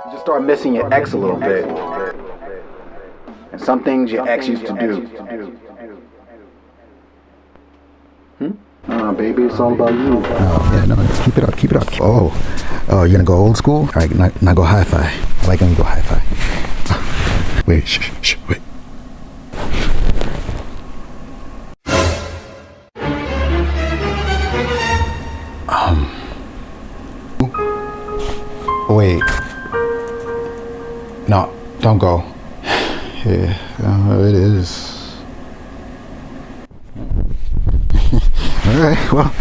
You just start missing your ex a little bit. And some things your ex used to do. Baby, it's all about you. Oh, yeah, no, keep it up, keep it up. Oh, you're gonna go old school? All right, now go hi-fi. I like when you go hi-fi. Wait, shh, wait. Wait. No, don't go. Yeah, it is. Alright, well,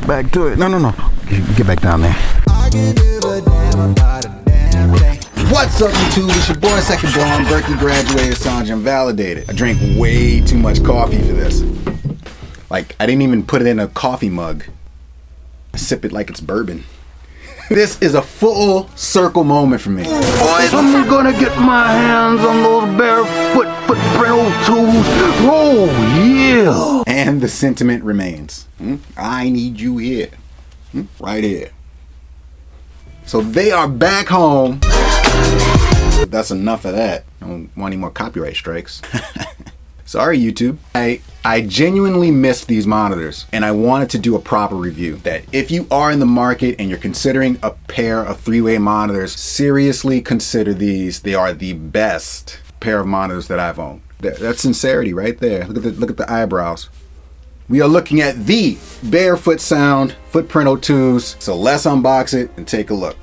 back to it. No. Get back down there. What's up, YouTube? It's your boy, Second Blonde, Berkeley graduated, Sergeant Validated. I drank way too much coffee for this. Like, I didn't even put it in a coffee mug. I sip it like it's bourbon. This is a full circle moment for me. Boys, I'm gonna get my hands on those Barefoot Footprint02s. Oh, yeah. And the sentiment remains. I need you here. Right here. So they are back home. That's enough of that. I don't want any more copyright strikes. Sorry, YouTube. I genuinely missed these monitors, and I wanted to do a proper review. That if you are in the market and you're considering a pair of three-way monitors, seriously consider these. They are the best pair of monitors that I've owned. That's sincerity right there. Look at the eyebrows. We are looking at the BarefootSound Footprint02s. So let's unbox it and take a look.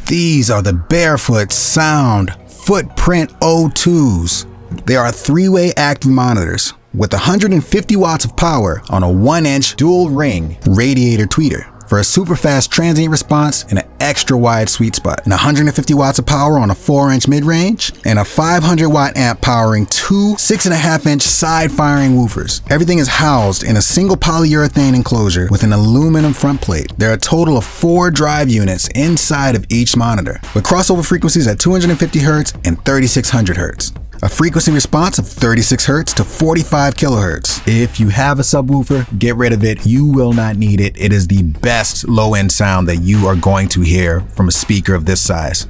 These are the BarefootSound Footprint02s. They are three-way active monitors with 150 watts of power on a 1-inch dual ring radiator tweeter for a super fast transient response and an extra wide sweet spot, and 150 watts of power on a 4-inch mid-range, and a 500 watt amp powering two 6.5-inch side-firing woofers. Everything is housed in a single polyurethane enclosure with an aluminum front plate. There are a total of 4 drive units inside of each monitor, with crossover frequencies at 250 Hz and 3600 Hz. A frequency response of 36 Hz to 45 kHz. If you have a subwoofer, get rid of it. You will not need it. It is the best low-end sound that you are going to hear from a speaker of this size.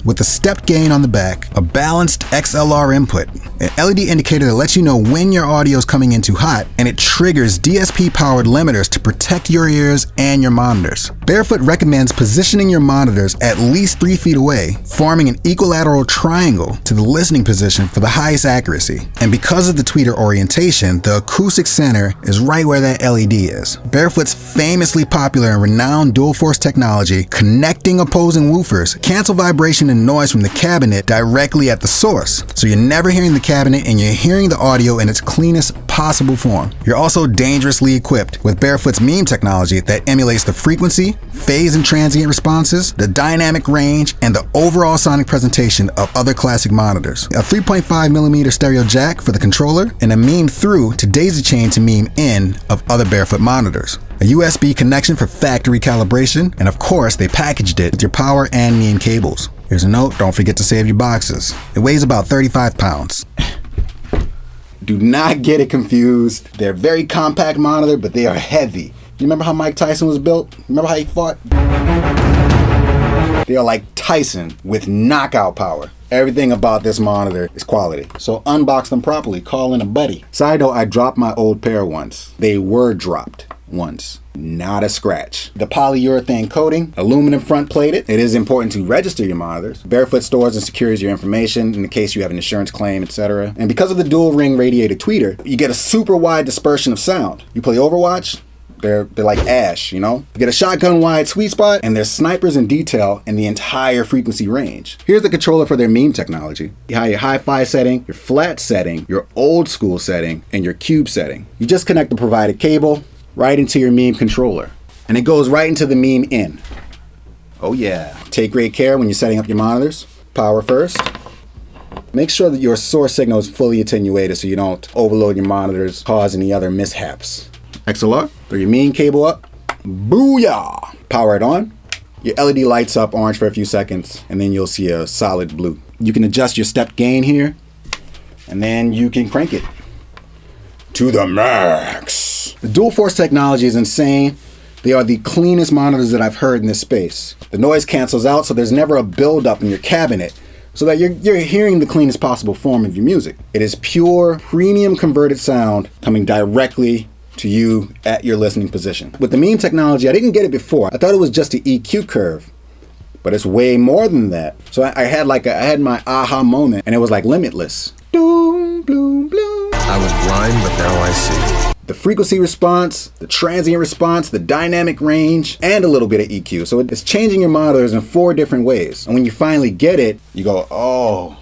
With a stepped gain on the back, a balanced XLR input, an LED indicator that lets you know when your audio is coming in too hot, and it triggers DSP-powered limiters to protect your ears and your monitors. Barefoot recommends positioning your monitors at least 3 feet away, forming an equilateral triangle to the listening position for the highest accuracy. And because of the tweeter orientation, the acoustic center is right where that LED is. Barefoot's famously popular and renowned dual-force technology, connecting opposing woofers, cancel vibration and noise from the cabinet directly at the source. So you're never hearing the cabinet and you're hearing the audio in its cleanest possible form. You're also dangerously equipped with Barefoot's meme technology that emulates the frequency, phase and transient responses, the dynamic range, and the overall sonic presentation of other classic monitors. A 3.5mm stereo jack for the controller, and a meme through to daisy chain to meme in of other Barefoot monitors. A USB connection for factory calibration, and of course they packaged it with your power and meme cables. Here's a note, don't forget to save your boxes. It weighs about 35 pounds. Do not get it confused. They're a very compact monitor, but they are heavy. You remember how Mike Tyson was built? Remember how he fought? They are like Tyson with knockout power. Everything about this monitor is quality. So unbox them properly, call in a buddy. Side note, I dropped my old pair once. They were dropped. once. Not a scratch. The polyurethane coating, aluminum front plated. It is important to register your monitors. Barefoot stores and secures your information in the case you have an insurance claim, etc. And because of the dual ring radiated tweeter, you get a super wide dispersion of sound. You play Overwatch, they're like ash, you know? You get a shotgun wide sweet spot, and there's snipers in detail in the entire frequency range. Here's the controller for their meme technology. You have your hi-fi setting, your flat setting, your old school setting, and your cube setting. You just connect the provided cable right into your meme controller, and it goes right into the meme in. Oh yeah. Take great care when you're setting up your monitors. Power first. Make sure that your source signal is fully attenuated so you don't overload your monitors, cause any other mishaps. XLR, throw your meme cable up. Booyah! Power it on. Your LED lights up orange for a few seconds, and then you'll see a solid blue. You can adjust your step gain here, and then you can crank it to the max. The dual force technology is insane. They are the cleanest monitors that I've heard in this space. The noise cancels out, so there's never a buildup in your cabinet, so that you're hearing the cleanest possible form of your music. It is pure, premium converted sound coming directly to you at your listening position. With the meme technology, I didn't get it before. I thought it was just the EQ curve, but it's way more than that. So I had my aha moment, and it was like Limitless. Doom, bloom, bloom. I was blind, but now I see. The frequency response, the transient response, the dynamic range, and a little bit of EQ. So it's changing your monitors in 4 different ways. And when you finally get it, you go, oh.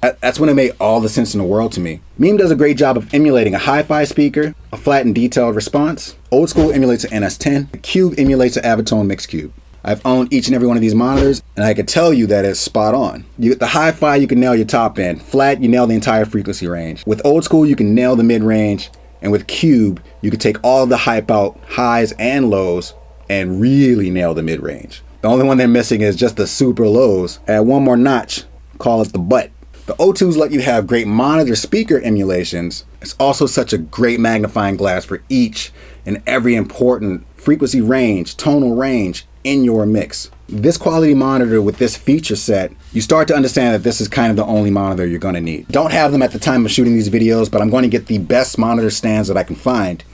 That's when it made all the sense in the world to me. Meme does a great job of emulating a hi-fi speaker, a flat and detailed response. Old school emulates an NS10. The Cube emulates an Avitone mixed cube. I've owned each and every one of these monitors, and I can tell you that it's spot on. You get the hi-fi, you can nail your top end. Flat, you nail the entire frequency range. With old school, you can nail the mid-range. And with Cube, you can take all the hype out, highs and lows, and really nail the mid-range. The only one they're missing is just the super lows. Add one more notch, call it the butt. The O2s let you have great monitor speaker emulations. It's also such a great magnifying glass for each and every important frequency range, tonal range in your mix. This quality monitor with this feature set, you start to understand that this is kind of the only monitor you're going to need. Don't have them at the time of shooting these videos, but I'm going to get the best monitor stands that I can find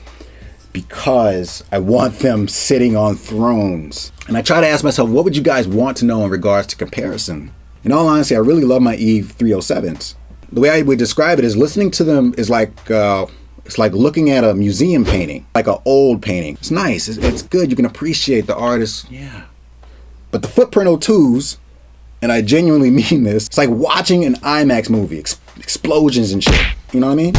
because I want them sitting on thrones. And I try to ask myself, what would you guys want to know in regards to comparison? In all honesty, I really love my Eve 307s. The way I would describe it is listening to them is like it's like looking at a museum painting, like an old painting. It's nice, it's good, you can appreciate the artist, yeah. But the Footprint02s, and I genuinely mean this, it's like watching an IMAX movie, explosions and shit, you know what I mean?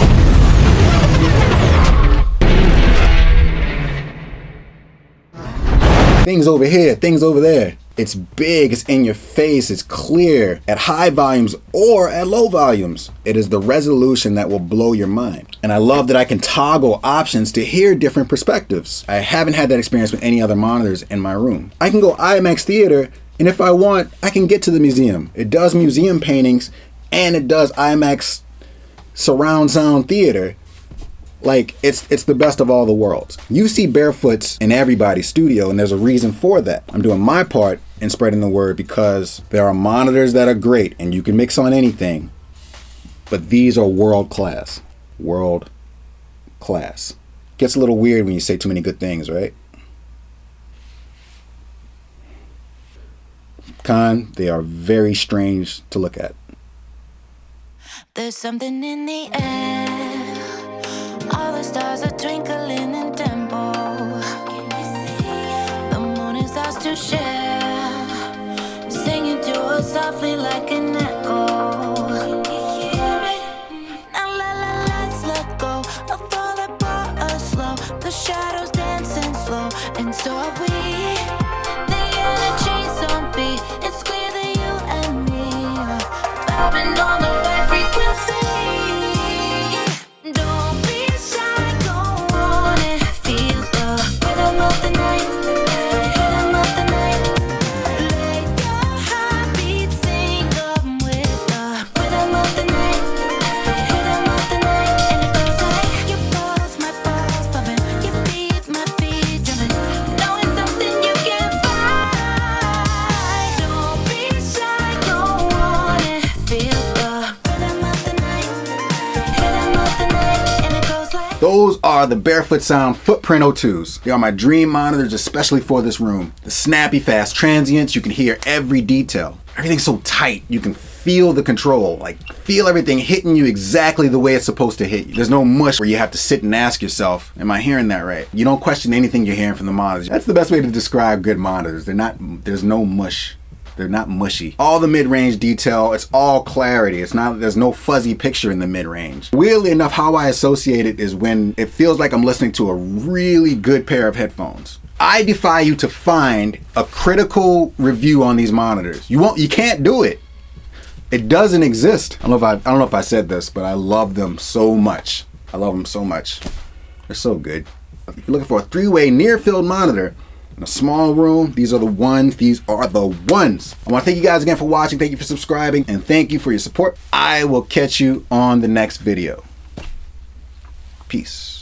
Things over here, things over there. It's big, it's in your face, it's clear, at high volumes or at low volumes. It is the resolution that will blow your mind. And I love that I can toggle options to hear different perspectives. I haven't had that experience with any other monitors in my room. I can go IMAX theater, and if I want, I can get to the museum. It does museum paintings, and it does IMAX surround sound theater. Like, it's the best of all the worlds. You see Barefoots in everybody's studio, and there's a reason for that. I'm doing my part in spreading the word because there are monitors that are great, and you can mix on anything, but these are world class. World class. Gets a little weird when you say too many good things, right? Con, they are very strange to look at. There's something in the air. All the stars are twinkling in tempo. The moon is ours to share, singing to us softly like an echo. Now let's let go of all that brought us slow. The shadows dancing slow, and so are we. The energy's on beat. It's clear that you and me are vibing on the right frequency. Those are the BarefootSound Footprint02s. They are my dream monitors, especially for this room. The snappy, fast transients, you can hear every detail. Everything's so tight, you can feel the control, like feel everything hitting you exactly the way it's supposed to hit you. There's no mush where you have to sit and ask yourself, am I hearing that right? You don't question anything you're hearing from the monitors. That's the best way to describe good monitors. There's no mush. They're not mushy. All the mid-range detail, it's all clarity. There's no fuzzy picture in the mid-range. Weirdly enough, how I associate it is when it feels like I'm listening to a really good pair of headphones. I defy you to find a critical review on these monitors. You can't do it. It doesn't exist. I don't know if I said this, but I love them so much. I love them so much. They're so good. If you're looking for a 3-way near-field monitor in a small room, these are the ones. These are the ones. I want to thank you guys again for watching. Thank you for subscribing, and thank you for your support. I will catch you on the next video. Peace.